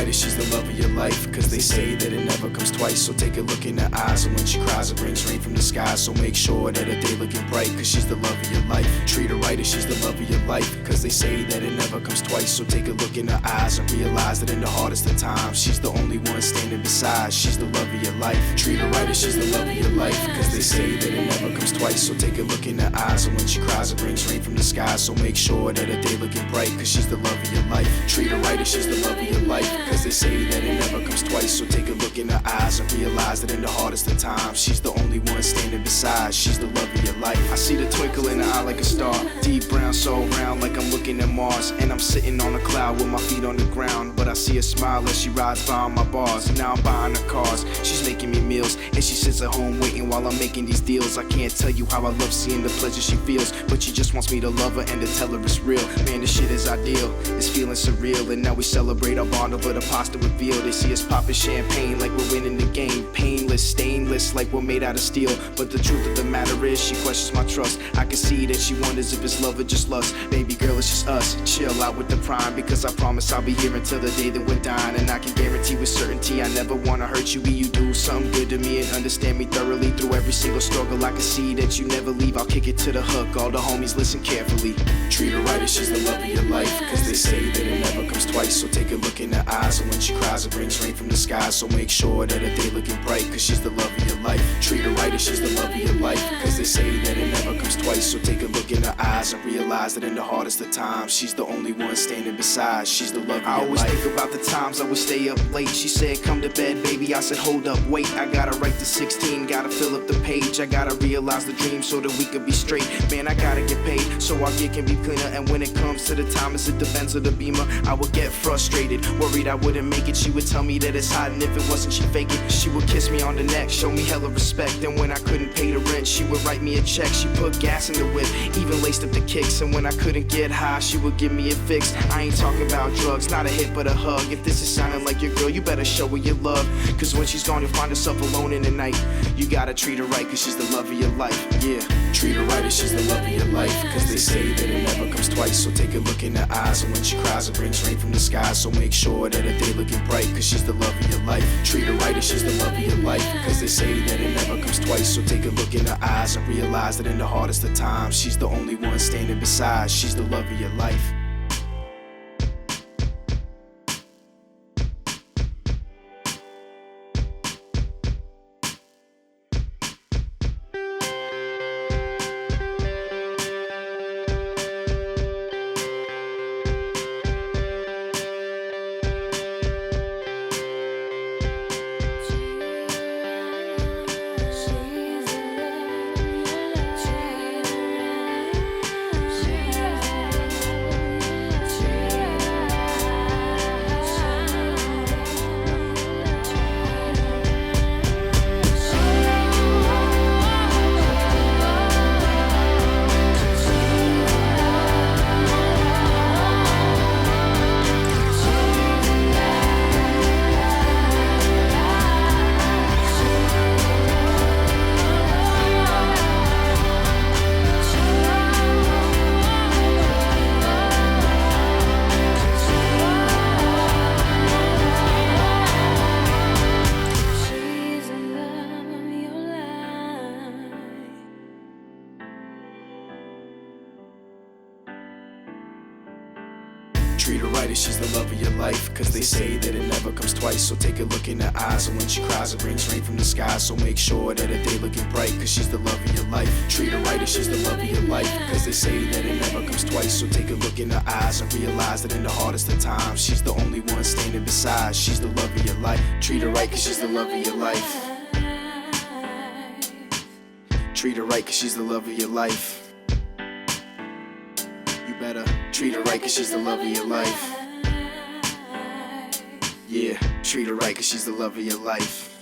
right if she's the love of your life, cause they say that it never comes twice. So take a look in her eyes, and when she cries it brings rain from the sky. So make sure that her day looking bright, cause she's the love of your life. Treat her right if she's the love of your life, cause they say that it never comes twice. So take a look in her eyes and realize that in the hardest of times, she's the only one standing beside. She's the love of your life. Treat her right if she's the love of your life, cause they say that it never comes twice. So take a look in her eyes, and when she cries it brings rain from the sky. So make sure that her day looking bright, cause she's the love of your life. Treat her right if she's the love of your life, cause they say that it never comes twice. So take a look in her eyes and realize that in the hardest of times, she's the only one standing beside. She's the love of your life. I see the twinkle in her eye like a star, deep brown, so round like I'm looking at Mars. And I'm sitting on a cloud with my feet on the ground, but I see her smile as she rides by on my bars. Now I'm buying her cars, she's making me meals, and she sits at home waiting while I'm making these deals. I can't tell you how I love seeing the pleasure she feels, but she just wants me to love her and to tell her it's real. Man, this shit is ideal, it's feeling surreal. And now we celebrate our bond over the pasta with veal. They see us popping champagne like we're winning the game, painless, stainless like we're made out of steel. But the truth of the matter is she questions my trust. I can see that she wonders if it's love or just lust. Baby girl, it's just us, chill out with the prime, because I promise I'll be here until the day that we're dying. And I can guarantee with certainty I never wanna hurt you, be you do something good to me and understand me thoroughly through every single struggle. I can see that you never leave, I'll kick it to the hook. All the homies listen carefully. Treat her right if she's the love of your life, cause they say that it never comes twice. So take a look in her eyes, and when she cries it brings rain from the sky. So make sure that her day looking bright, cause she's the love of your life. Treat her right if she's the love of your life, cause they say that it never comes twice. So take a look in her eyes and realize that in the hardest of times, she's the only one standing beside. She's the love of your life. I always think about the times I would stay up late. She said come to bed baby, I said hold up, wait. I gotta write the 16, gotta fill up the page. I gotta realize the dream so that we could be straight. Man, I gotta get paid so our gear can be cleaner. And when it comes to the time, is it the Benz or the Beamer? I would get frustrated, worried I wouldn't make it. She would tell me that it's hot, and if it wasn't she'd fake it. She would kiss me on the neck, show me hella respect. And when I couldn't pay the rent, she would write me a check. She put gas in the whip, even laced up the kicks. And when I couldn't get high, she would give me a fix. I ain't talking about drugs, not a hit but a hug. If this is sounding like your girl, you better show her your love, cause when she's gone you'll find herself alone in the night. You gotta treat her right, cause she's the love of your life. Yeah, treat her right if she's the love of your life, cause they say that it never comes twice. So take a look in her eyes, and when she cries it brings rain from the sky. So make sure that her day looking bright, cause she's the love of your life. Treat her right if she's the love of your life, cause they say that it never comes twice. So take a look in her eyes and realize that in the hardest of times, she's the only one standing beside. She's the love of your life. Treat her right if she's the love of your life, cause they say that it never comes twice. So take a look in her eyes, and when she cries it brings rain from the sky. So make sure that her day looking bright, cause she's the love of your life. Treat her right if she's the love of your life, cause they say that it never comes twice. So take a look in her eyes and realize that in the hardest of times, she's the only one standing beside. She's the love of your life. Treat her right cause she's the love of your life. Treat her right cause she's the love of your life. You better treat her right cause she's the love of your life. Yeah, treat her right cause she's the love of your life.